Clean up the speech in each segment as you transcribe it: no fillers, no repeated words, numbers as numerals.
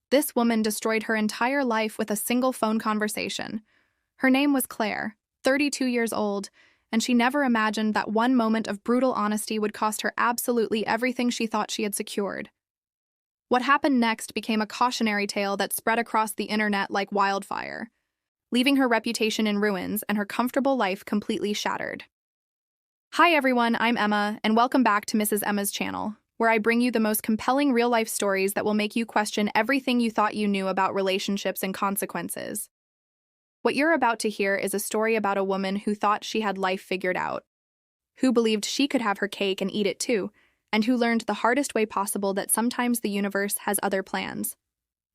This woman destroyed her entire life with a single phone conversation. Her name was Claire, 32 years old, and she never imagined that one moment of brutal honesty would cost her absolutely everything she thought she had secured. What happened next became a cautionary tale that spread across the internet like wildfire, leaving her reputation in ruins and her comfortable life completely shattered. Hi everyone, I'm Emma, and welcome back to Mrs. Emma's channel, where I bring you the most compelling real-life stories that will make you question everything you thought you knew about relationships and consequences. What you're about to hear is a story about a woman who thought she had life figured out, who believed she could have her cake and eat it too, and who learned the hardest way possible that sometimes the universe has other plans.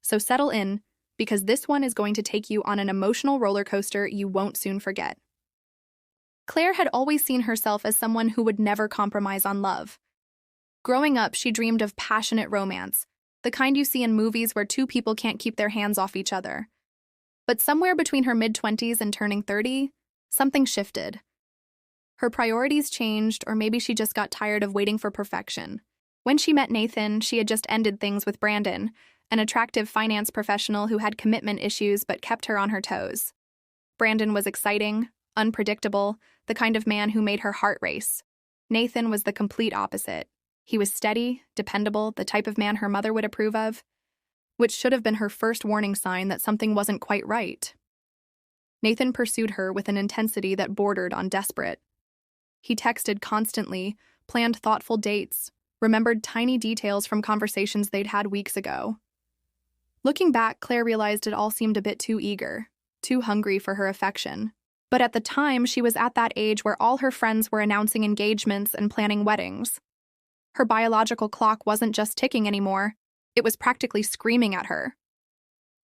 So settle in, because this one is going to take you on an emotional roller coaster you won't soon forget. Claire had always seen herself as someone who would never compromise on love. Growing up, she dreamed of passionate romance, the kind you see in movies where two people can't keep their hands off each other. But somewhere between her mid-20s and turning 30, something shifted. Her priorities changed, or maybe she just got tired of waiting for perfection. When she met Nathan, she had just ended things with Brandon, an attractive finance professional who had commitment issues but kept her on her toes. Brandon was exciting, unpredictable, the kind of man who made her heart race. Nathan was the complete opposite. He was steady, dependable, the type of man her mother would approve of, which should have been her first warning sign that something wasn't quite right. Nathan pursued her with an intensity that bordered on desperate. He texted constantly, planned thoughtful dates, remembered tiny details from conversations they'd had weeks ago. Looking back, Claire realized it all seemed a bit too eager, too hungry for her affection. But at the time, she was at that age where all her friends were announcing engagements and planning weddings. Her biological clock wasn't just ticking anymore, it was practically screaming at her.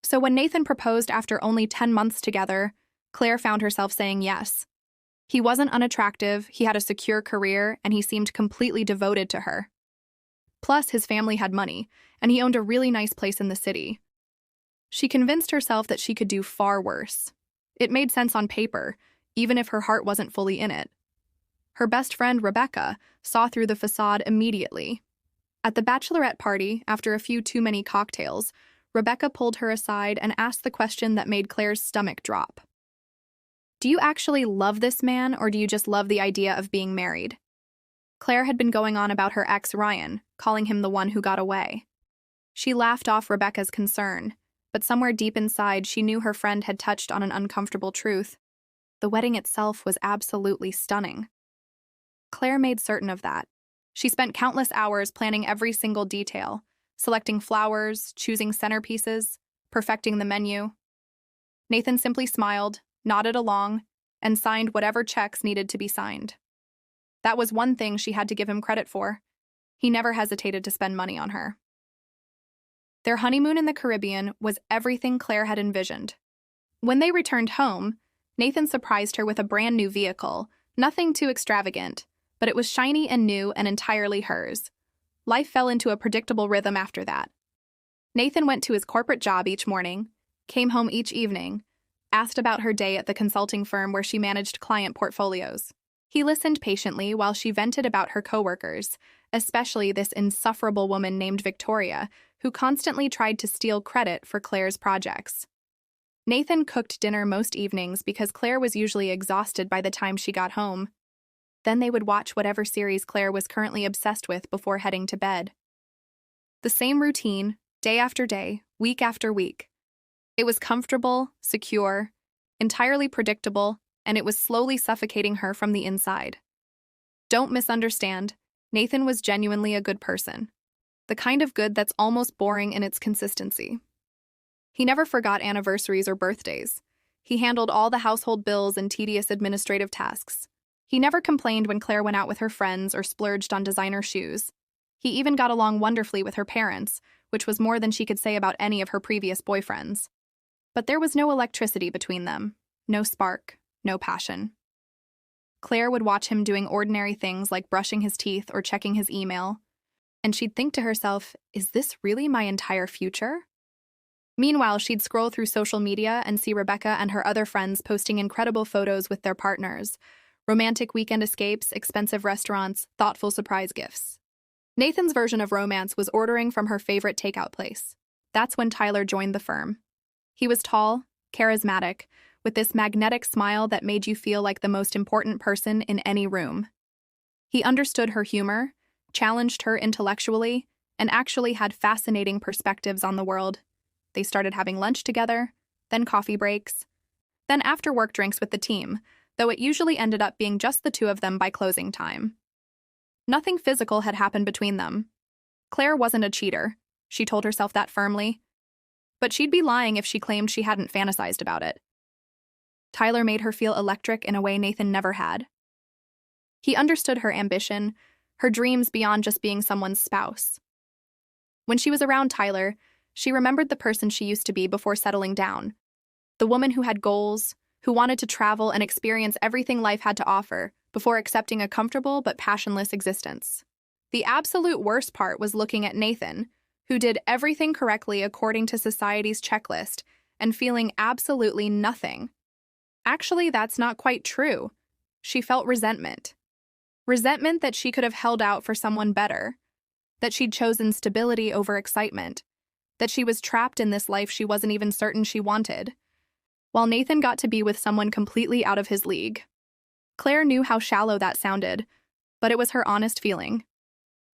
So when Nathan proposed after only 10 months together, Claire found herself saying yes. He wasn't unattractive, he had a secure career, and he seemed completely devoted to her. Plus, his family had money, and he owned a really nice place in the city. She convinced herself that she could do far worse. It made sense on paper, even if her heart wasn't fully in it. Her best friend, Rebecca, saw through the facade immediately. At the bachelorette party, after a few too many cocktails, Rebecca pulled her aside and asked the question that made Claire's stomach drop. Do you actually love this man, or do you just love the idea of being married? Claire had been going on about her ex, Ryan, calling him the one who got away. She laughed off Rebecca's concern, but somewhere deep inside she knew her friend had touched on an uncomfortable truth. The wedding itself was absolutely stunning. Claire made certain of that. She spent countless hours planning every single detail, selecting flowers, choosing centerpieces, perfecting the menu. Nathan simply smiled, nodded along, and signed whatever checks needed to be signed. That was one thing she had to give him credit for. He never hesitated to spend money on her. Their honeymoon in the Caribbean was everything Claire had envisioned. When they returned home, Nathan surprised her with a brand new vehicle, nothing too extravagant, but it was shiny and new and entirely hers. Life fell into a predictable rhythm after that. Nathan went to his corporate job each morning, came home each evening, asked about her day at the consulting firm where she managed client portfolios. He listened patiently while she vented about her coworkers, especially this insufferable woman named Victoria, who constantly tried to steal credit for Claire's projects. Nathan cooked dinner most evenings because Claire was usually exhausted by the time she got home. Then they would watch whatever series Claire was currently obsessed with before heading to bed. The same routine, day after day, week after week. It was comfortable, secure, entirely predictable, and it was slowly suffocating her from the inside. Don't misunderstand, Nathan was genuinely a good person. The kind of good that's almost boring in its consistency. He never forgot anniversaries or birthdays. He handled all the household bills and tedious administrative tasks. He never complained when Claire went out with her friends or splurged on designer shoes. He even got along wonderfully with her parents, which was more than she could say about any of her previous boyfriends. But there was no electricity between them, no spark, no passion. Claire would watch him doing ordinary things like brushing his teeth or checking his email, and she'd think to herself, is this really my entire future? Meanwhile, she'd scroll through social media and see Rebecca and her other friends posting incredible photos with their partners, romantic weekend escapes, expensive restaurants, thoughtful surprise gifts. Nathan's version of romance was ordering from her favorite takeout place. That's when Tyler joined the firm. He was tall, charismatic, with this magnetic smile that made you feel like the most important person in any room. He understood her humor, challenged her intellectually, and actually had fascinating perspectives on the world. They started having lunch together, then coffee breaks, then after-work drinks with the team, though it usually ended up being just the two of them by closing time. Nothing physical had happened between them. Claire wasn't a cheater, she told herself that firmly. But she'd be lying if she claimed she hadn't fantasized about it. Tyler made her feel electric in a way Nathan never had. He understood her ambition, her dreams beyond just being someone's spouse. When she was around Tyler, she remembered the person she used to be before settling down. The woman who had goals, who wanted to travel and experience everything life had to offer before accepting a comfortable but passionless existence. The absolute worst part was looking at Nathan, who did everything correctly according to society's checklist, and feeling absolutely nothing. Actually, that's not quite true. She felt resentment. Resentment that she could have held out for someone better, that she'd chosen stability over excitement, that she was trapped in this life she wasn't even certain she wanted, while Nathan got to be with someone completely out of his league. Claire knew how shallow that sounded, but it was her honest feeling.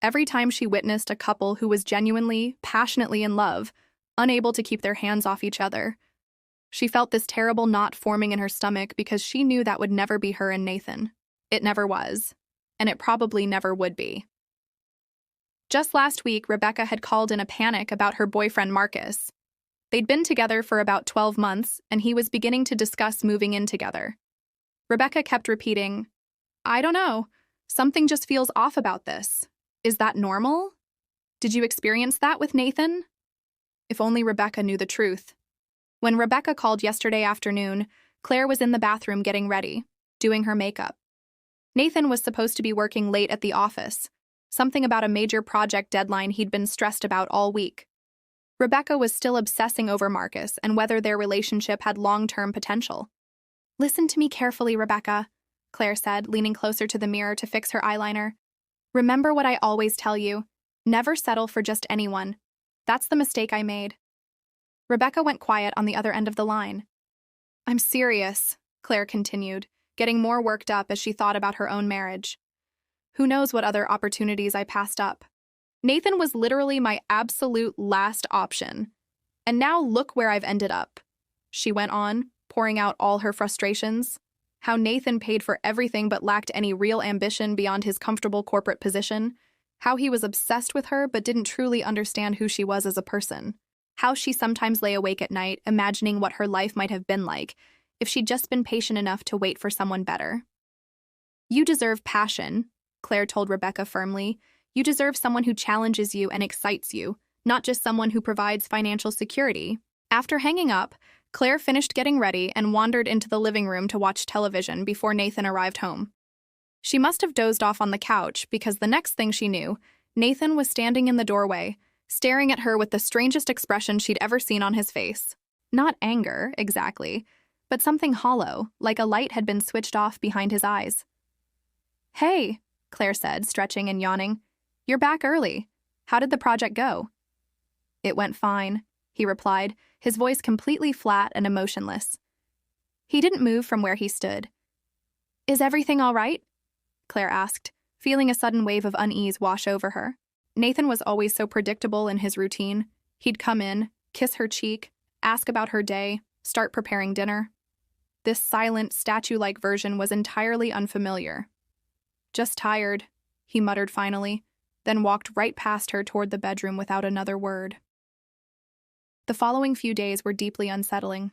Every time she witnessed a couple who was genuinely, passionately in love, unable to keep their hands off each other, she felt this terrible knot forming in her stomach because she knew that would never be her and Nathan. It never was, and it probably never would be. Just last week, Rebecca had called in a panic about her boyfriend Marcus. They'd been together for about 12 months, and he was beginning to discuss moving in together. Rebecca kept repeating, "I don't know. Something just feels off about this. Is that normal? Did you experience that with Nathan?" If only Rebecca knew the truth. When Rebecca called yesterday afternoon, Claire was in the bathroom getting ready, doing her makeup. Nathan was supposed to be working late at the office, something about a major project deadline he'd been stressed about all week. Rebecca was still obsessing over Marcus and whether their relationship had long-term potential. "Listen to me carefully, Rebecca," Claire said, leaning closer to the mirror to fix her eyeliner. "Remember what I always tell you. Never settle for just anyone. That's the mistake I made." Rebecca went quiet on the other end of the line. "I'm serious," Claire continued, getting more worked up as she thought about her own marriage. "Who knows what other opportunities I passed up? Nathan was literally my absolute last option. And now look where I've ended up," she went on, pouring out all her frustrations. How Nathan paid for everything but lacked any real ambition beyond his comfortable corporate position. How he was obsessed with her but didn't truly understand who she was as a person. How she sometimes lay awake at night imagining what her life might have been like if she'd just been patient enough to wait for someone better. "You deserve passion," Claire told Rebecca firmly. "You deserve someone who challenges you and excites you, not just someone who provides financial security." After hanging up, Claire finished getting ready and wandered into the living room to watch television before Nathan arrived home. She must have dozed off on the couch because the next thing she knew, Nathan was standing in the doorway, staring at her with the strangest expression she'd ever seen on his face. Not anger, exactly, but something hollow, like a light had been switched off behind his eyes. "Hey," Claire said, stretching and yawning. "You're back early. How did the project go?" "It went fine," he replied, his voice completely flat and emotionless. He didn't move from where he stood. "Is everything all right?" Claire asked, feeling a sudden wave of unease wash over her. Nathan was always so predictable in his routine. He'd come in, kiss her cheek, ask about her day, start preparing dinner. This silent, statue-like version was entirely unfamiliar. "Just tired," he muttered finally, then walked right past her toward the bedroom without another word. The following few days were deeply unsettling.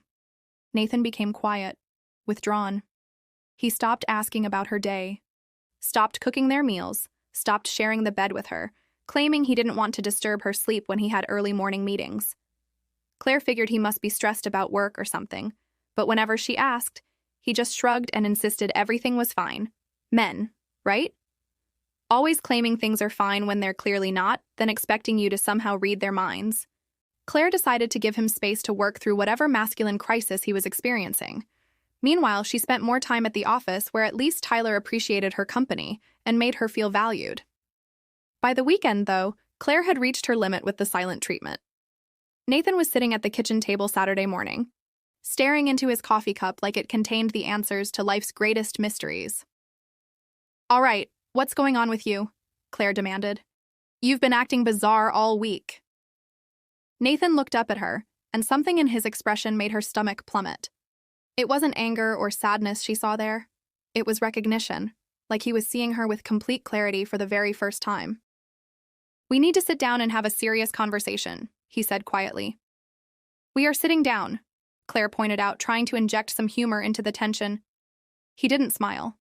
Nathan became quiet, withdrawn. He stopped asking about her day, stopped cooking their meals, stopped sharing the bed with her, claiming he didn't want to disturb her sleep when he had early morning meetings. Claire figured he must be stressed about work or something, but whenever she asked, he just shrugged and insisted everything was fine. Men, right? Always claiming things are fine when they're clearly not, then expecting you to somehow read their minds. Claire decided to give him space to work through whatever masculine crisis he was experiencing. Meanwhile, she spent more time at the office where at least Tyler appreciated her company and made her feel valued. By the weekend, though, Claire had reached her limit with the silent treatment. Nathan was sitting at the kitchen table Saturday morning, staring into his coffee cup like it contained the answers to life's greatest mysteries. "All right, what's going on with you?" Claire demanded. "You've been acting bizarre all week." Nathan looked up at her, and something in his expression made her stomach plummet. It wasn't anger or sadness she saw there. It was recognition, like he was seeing her with complete clarity for the very first time. "We need to sit down and have a serious conversation," he said quietly. "We are sitting down," Claire pointed out, trying to inject some humor into the tension. He didn't smile.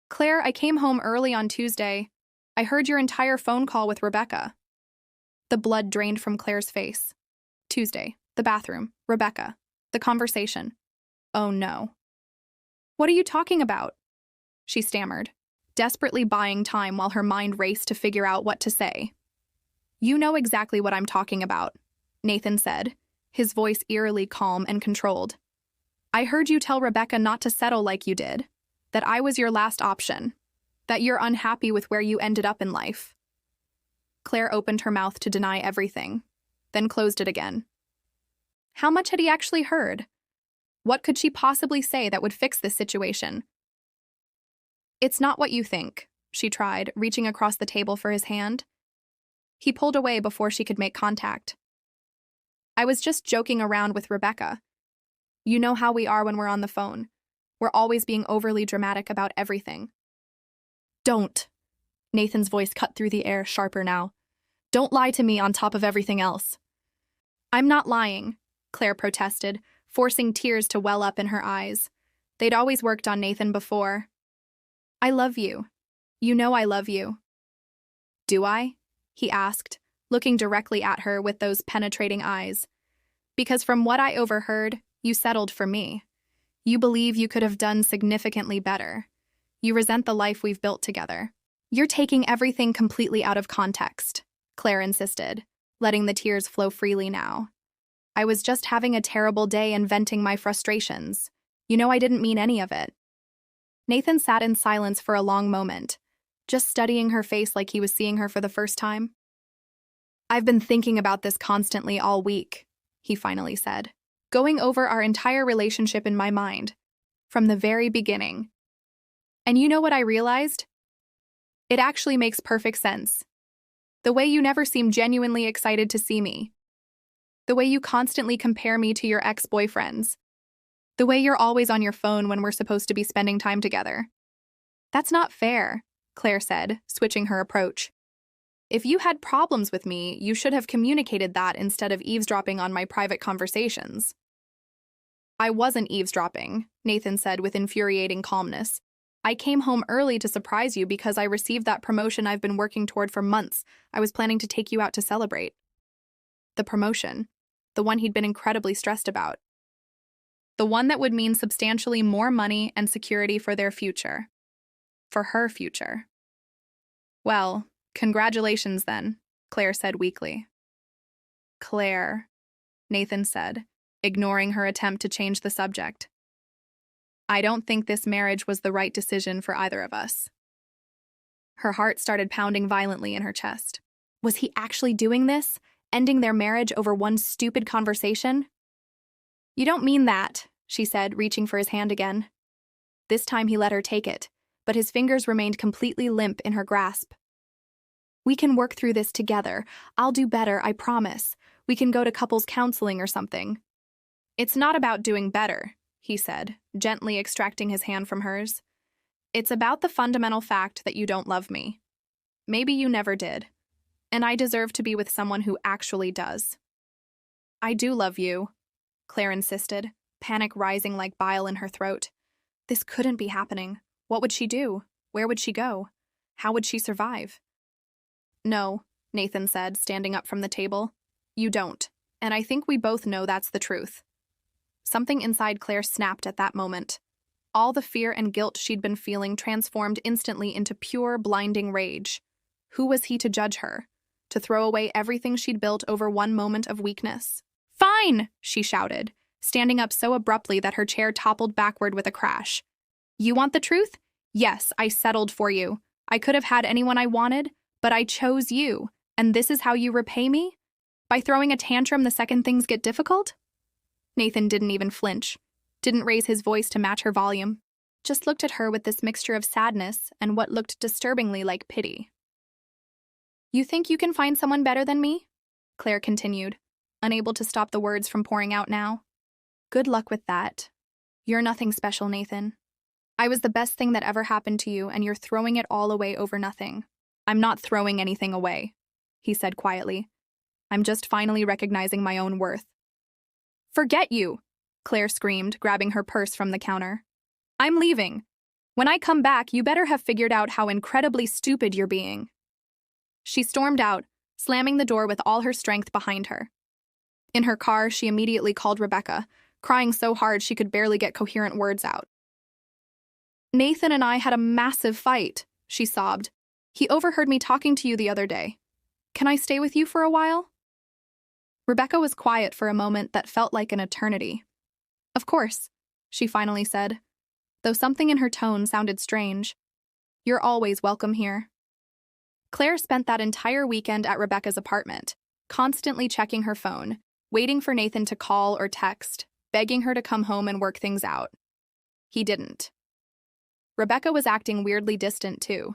"Claire, I came home early on Tuesday. I heard your entire phone call with Rebecca." The blood drained from Claire's face. Tuesday, the bathroom, Rebecca, the conversation. Oh no. "What are you talking about?" she stammered, desperately buying time while her mind raced to figure out what to say. "You know exactly what I'm talking about," Nathan said, his voice eerily calm and controlled. "I heard you tell Rebecca not to settle like you did, that I was your last option, that you're unhappy with where you ended up in life." Claire opened her mouth to deny everything, then closed it again. How much had he actually heard? What could she possibly say that would fix this situation? "It's not what you think," she tried, reaching across the table for his hand. He pulled away before she could make contact. "I was just joking around with Rebecca. You know how we are when we're on the phone. We're always being overly dramatic about everything." "Don't." Nathan's voice cut through the air, sharper now. "Don't lie to me on top of everything else." "I'm not lying," Claire protested, forcing tears to well up in her eyes. They'd always worked on Nathan before. "I love you. You know I love you." "Do I?" he asked, looking directly at her with those penetrating eyes. "Because from what I overheard, you settled for me. You believe you could have done significantly better. You resent the life we've built together." "You're taking everything completely out of context," Claire insisted, letting the tears flow freely now. "I was just having a terrible day and venting my frustrations. You know I didn't mean any of it." Nathan sat in silence for a long moment, just studying her face like he was seeing her for the first time. "I've been thinking about this constantly all week," he finally said, "going over our entire relationship in my mind, from the very beginning. And you know what I realized? It actually makes perfect sense. The way you never seem genuinely excited to see me. The way you constantly compare me to your ex-boyfriends. The way you're always on your phone when we're supposed to be spending time together. That's not fair," Claire said, switching her approach. "If you had problems with me, you should have communicated that instead of eavesdropping on my private conversations." "I wasn't eavesdropping," Nathan said with infuriating calmness. "I came home early to surprise you because I received that promotion I've been working toward for months. I was planning to take you out to celebrate." The promotion. The one he'd been incredibly stressed about. The one that would mean substantially more money and security for their future. For her future. "Well, congratulations then," Claire said weakly. "Claire," Nathan said, ignoring her attempt to change the subject. "I don't think this marriage was the right decision for either of us." Her heart started pounding violently in her chest. Was he actually doing this? Ending their marriage over one stupid conversation? "You don't mean that," she said, reaching for his hand again. This time he let her take it, but his fingers remained completely limp in her grasp. "We can work through this together. I'll do better, I promise. We can go to couples counseling or something." "It's not about doing better," he said, gently extracting his hand from hers. "It's about the fundamental fact that you don't love me. Maybe you never did. And I deserve to be with someone who actually does." "I do love you," Claire insisted, panic rising like bile in her throat. This couldn't be happening. What would she do? Where would she go? How would she survive? "No," Nathan said, standing up from the table. "You don't. And I think we both know that's the truth." Something inside Claire snapped at that moment. All the fear and guilt she'd been feeling transformed instantly into pure, blinding rage. Who was he to judge her? To throw away everything she'd built over one moment of weakness? "Fine!" she shouted, standing up so abruptly that her chair toppled backward with a crash. "You want the truth? Yes, I settled for you. I could have had anyone I wanted, but I chose you, and this is how you repay me?" By throwing a tantrum the second things get difficult? Nathan didn't even flinch, didn't raise his voice to match her volume, just looked at her with this mixture of sadness and what looked disturbingly like pity. You think you can find someone better than me? Claire continued, unable to stop the words from pouring out now. Good luck with that. You're nothing special, Nathan. I was the best thing that ever happened to you, and you're throwing it all away over nothing. I'm not throwing anything away, he said quietly. I'm just finally recognizing my own worth. Forget you, Claire screamed, grabbing her purse from the counter. I'm leaving. When I come back, you better have figured out how incredibly stupid you're being. She stormed out, slamming the door with all her strength behind her. In her car, she immediately called Rebecca, crying so hard she could barely get coherent words out. Nathan and I had a massive fight, she sobbed. He overheard me talking to you the other day. Can I stay with you for a while? Rebecca was quiet for a moment that felt like an eternity. Of course, she finally said, though something in her tone sounded strange. You're always welcome here. Claire spent that entire weekend at Rebecca's apartment, constantly checking her phone, waiting for Nathan to call or text, begging her to come home and work things out. He didn't. Rebecca was acting weirdly distant, too,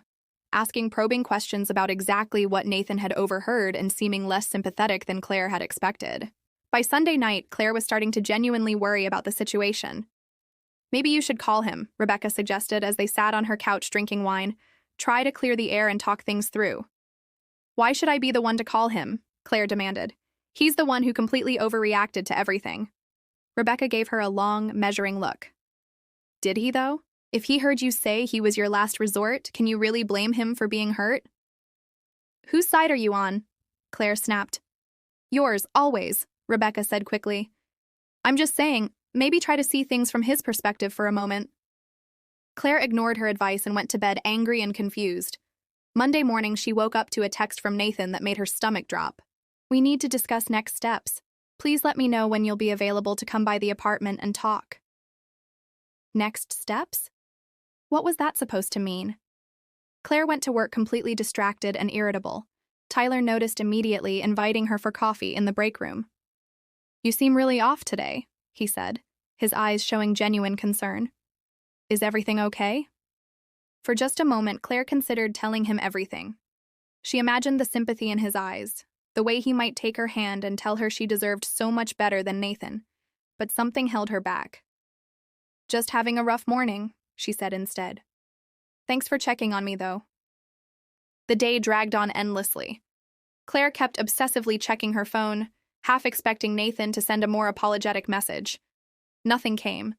asking probing questions about exactly what Nathan had overheard and seeming less sympathetic than Claire had expected. By Sunday night, Claire was starting to genuinely worry about the situation. Maybe you should call him, Rebecca suggested as they sat on her couch drinking wine. Try to clear the air and talk things through. Why should I be the one to call him? Claire demanded. He's the one who completely overreacted to everything. Rebecca gave her a long, measuring look. Did he, though? If he heard you say he was your last resort, can you really blame him for being hurt? Whose side are you on? Claire snapped. Yours, always, Rebecca said quickly. I'm just saying, maybe try to see things from his perspective for a moment. Claire ignored her advice and went to bed angry and confused. Monday morning, she woke up to a text from Nathan that made her stomach drop. We need to discuss next steps. Please let me know when you'll be available to come by the apartment and talk. Next steps? What was that supposed to mean? Claire went to work completely distracted and irritable. Tyler noticed immediately, inviting her for coffee in the break room. You seem really off today, he said, his eyes showing genuine concern. Is everything okay? For just a moment, Claire considered telling him everything. She imagined the sympathy in his eyes, the way he might take her hand and tell her she deserved so much better than Nathan, but something held her back. Just having a rough morning, she said instead. Thanks for checking on me, though. The day dragged on endlessly. Claire kept obsessively checking her phone, half expecting Nathan to send a more apologetic message. Nothing came.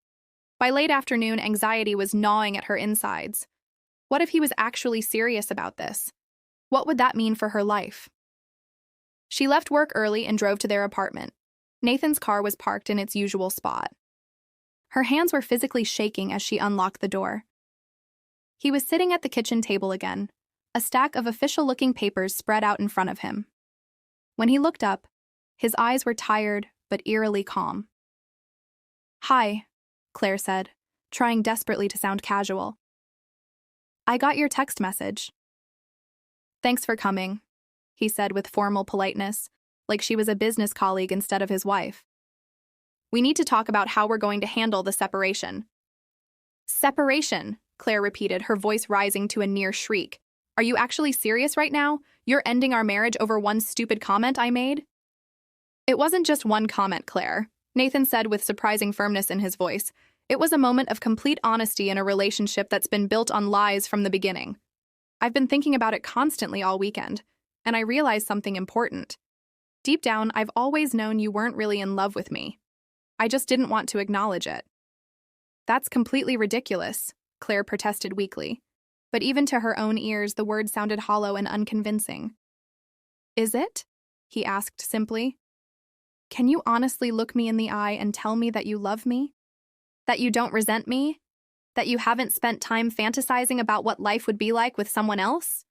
By late afternoon, anxiety was gnawing at her insides. What if he was actually serious about this? What would that mean for her life? She left work early and drove to their apartment. Nathan's car was parked in its usual spot. Her hands were physically shaking as she unlocked the door. He was sitting at the kitchen table again, a stack of official-looking papers spread out in front of him. When he looked up, his eyes were tired but eerily calm. Hi, Claire said, trying desperately to sound casual. I got your text message. Thanks for coming, he said with formal politeness, like she was a business colleague instead of his wife. We need to talk about how we're going to handle the separation. Separation, Claire repeated, her voice rising to a near shriek. Are you actually serious right now? You're ending our marriage over one stupid comment I made? It wasn't just one comment, Claire, Nathan said with surprising firmness in his voice. It was a moment of complete honesty in a relationship that's been built on lies from the beginning. I've been thinking about it constantly all weekend, and I realized something important. Deep down, I've always known you weren't really in love with me. I just didn't want to acknowledge it. That's completely ridiculous, Claire protested weakly. But even to her own ears, the words sounded hollow and unconvincing. Is it? He asked simply. Can you honestly look me in the eye and tell me that you love me? That you don't resent me? That you haven't spent time fantasizing about what life would be like with someone else?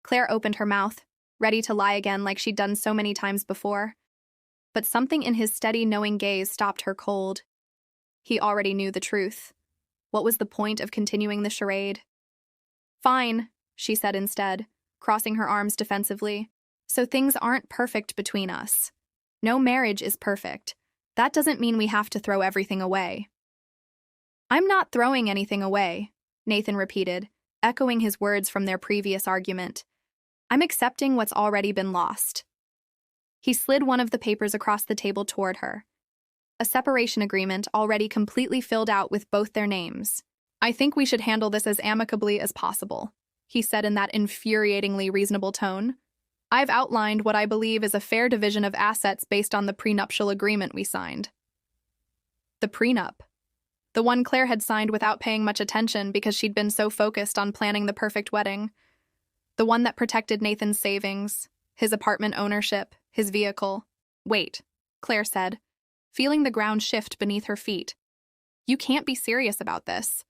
Claire opened her mouth, ready to lie again like she'd done so many times before. But something in his steady, knowing gaze stopped her cold. He already knew the truth. What was the point of continuing the charade? Fine, she said instead, crossing her arms defensively. So things aren't perfect between us. No marriage is perfect. That doesn't mean we have to throw everything away. I'm not throwing anything away, Nathan repeated, echoing his words from their previous argument. I'm accepting what's already been lost. He slid one of the papers across the table toward her. A separation agreement already completely filled out with both their names. I think we should handle this as amicably as possible, he said in that infuriatingly reasonable tone. I've outlined what I believe is a fair division of assets based on the prenuptial agreement we signed. The prenup. The one Claire had signed without paying much attention because she'd been so focused on planning the perfect wedding. The one that protected Nathan's savings, his apartment ownership, his vehicle. Wait, Claire said, feeling the ground shift beneath her feet. You can't be serious about this.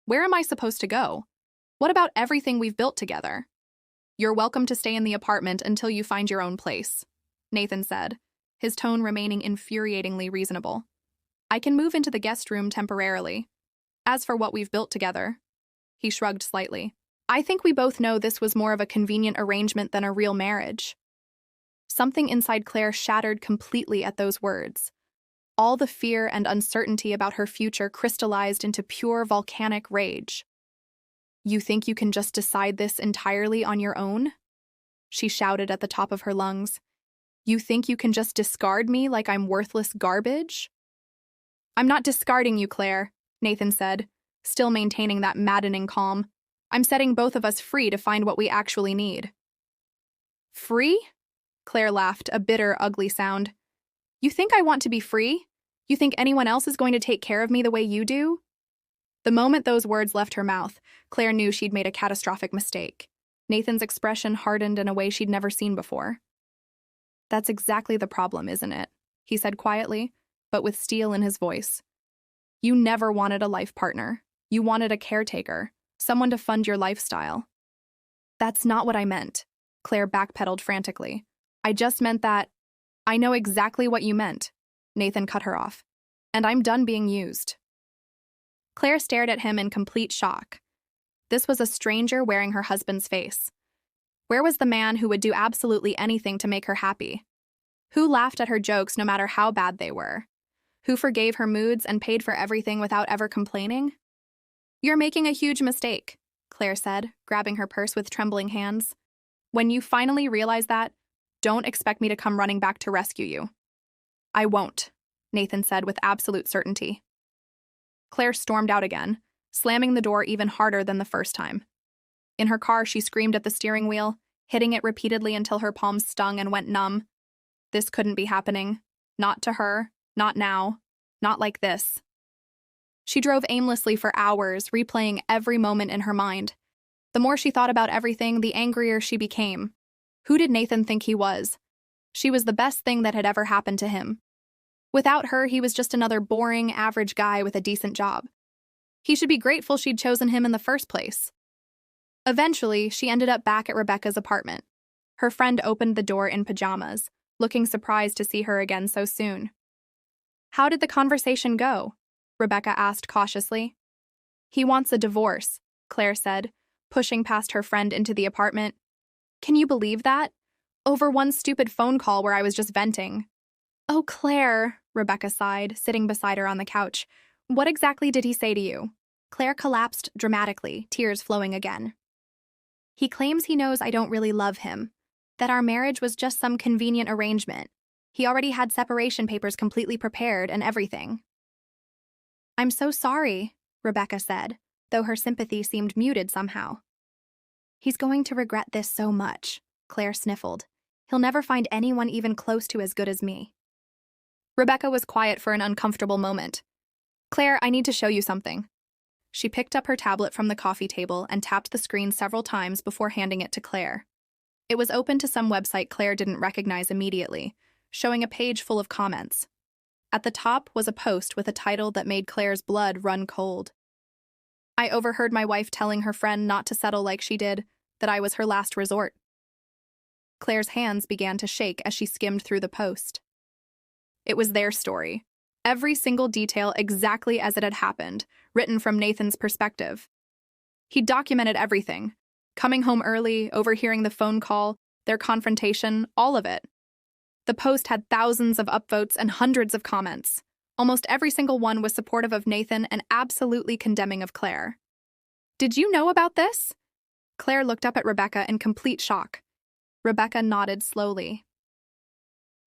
Where am I supposed to go? What about everything we've built together? You're welcome to stay in the apartment until you find your own place, Nathan said, his tone remaining infuriatingly reasonable. I can move into the guest room temporarily. As for what we've built together, he shrugged slightly. I think we both know this was more of a convenient arrangement than a real marriage. Something inside Claire shattered completely at those words. All the fear and uncertainty about her future crystallized into pure volcanic rage. You think you can just decide this entirely on your own? She shouted at the top of her lungs. You think you can just discard me like I'm worthless garbage? I'm not discarding you, Claire, Nathan said, still maintaining that maddening calm. I'm setting both of us free to find what we actually need. Free? Claire laughed, a bitter, ugly sound. You think I want to be free? You think anyone else is going to take care of me the way you do? The moment those words left her mouth, Claire knew she'd made a catastrophic mistake. Nathan's expression hardened in a way she'd never seen before. That's exactly the problem, isn't it? He said quietly, but with steel in his voice. You never wanted a life partner. You wanted a caretaker, someone to fund your lifestyle. That's not what I meant, Claire backpedaled frantically. I just meant that… I know exactly what you meant, Nathan cut her off. And I'm done being used. Claire stared at him in complete shock. This was a stranger wearing her husband's face. Where was the man who would do absolutely anything to make her happy? Who laughed at her jokes no matter how bad they were? Who forgave her moods and paid for everything without ever complaining? You're making a huge mistake, Claire said, grabbing her purse with trembling hands. When you finally realize that, don't expect me to come running back to rescue you. I won't, Nathan said with absolute certainty. Claire stormed out again, slamming the door even harder than the first time. In her car, she screamed at the steering wheel, hitting it repeatedly until her palms stung and went numb. This couldn't be happening. Not to her. Not now. Not like this. She drove aimlessly for hours, replaying every moment in her mind. The more she thought about everything, the angrier she became. Who did Nathan think he was? She was the best thing that had ever happened to him. Without her, he was just another boring, average guy with a decent job. He should be grateful she'd chosen him in the first place. Eventually, she ended up back at Rebecca's apartment. Her friend opened the door in pajamas, looking surprised to see her again so soon. How did the conversation go? Rebecca asked cautiously. He wants a divorce, Claire said, pushing past her friend into the apartment. Can you believe that? Over one stupid phone call where I was just venting. Oh, Claire, Rebecca sighed, sitting beside her on the couch. What exactly did he say to you? Claire collapsed dramatically, tears flowing again. He claims he knows I don't really love him, that our marriage was just some convenient arrangement. He already had separation papers completely prepared and everything. I'm so sorry, Rebecca said, though her sympathy seemed muted somehow. He's going to regret this so much, Claire sniffled. He'll never find anyone even close to as good as me. Rebecca was quiet for an uncomfortable moment. Claire, I need to show you something. She picked up her tablet from the coffee table and tapped the screen several times before handing it to Claire. It was open to some website Claire didn't recognize immediately, showing a page full of comments. At the top was a post with a title that made Claire's blood run cold. I overheard my wife telling her friend not to settle like she did, that I was her last resort. Claire's hands began to shake as she skimmed through the post. It was their story. Every single detail exactly as it had happened, written from Nathan's perspective. He documented everything. Coming home early, overhearing the phone call, their confrontation, all of it. The post had thousands of upvotes and hundreds of comments. Almost every single one was supportive of Nathan and absolutely condemning of Claire. "Did you know about this?" Claire looked up at Rebecca in complete shock. Rebecca nodded slowly.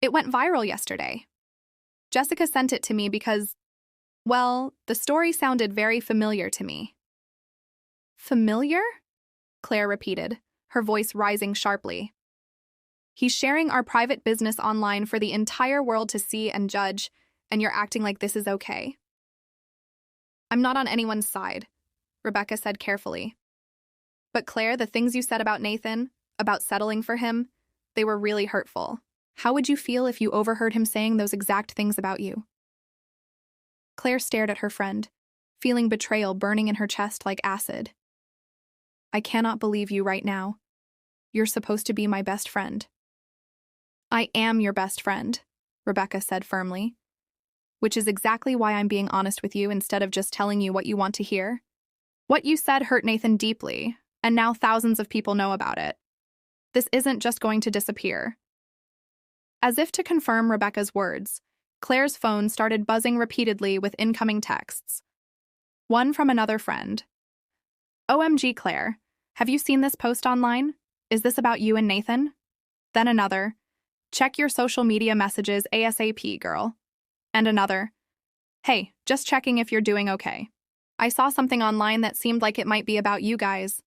"It went viral yesterday. Jessica sent it to me because, well, the story sounded very familiar to me." "Familiar?" Claire repeated, her voice rising sharply. "He's sharing our private business online for the entire world to see and judge, and you're acting like this is okay." "I'm not on anyone's side," Rebecca said carefully. "But Claire, the things you said about Nathan, about settling for him, they were really hurtful. How would you feel if you overheard him saying those exact things about you?" Claire stared at her friend, feeling betrayal burning in her chest like acid. "I cannot believe you right now. You're supposed to be my best friend." "I am your best friend," Rebecca said firmly. "Which is exactly why I'm being honest with you instead of just telling you what you want to hear. What you said hurt Nathan deeply, and now thousands of people know about it. This isn't just going to disappear." As if to confirm Rebecca's words, Claire's phone started buzzing repeatedly with incoming texts. One from another friend. "OMG, Claire, have you seen this post online? Is this about you and Nathan?" Then another. "Check your social media messages ASAP, girl." And another. "Hey, just checking if you're doing okay. I saw something online that seemed like it might be about you guys."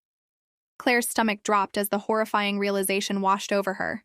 Claire's stomach dropped as the horrifying realization washed over her.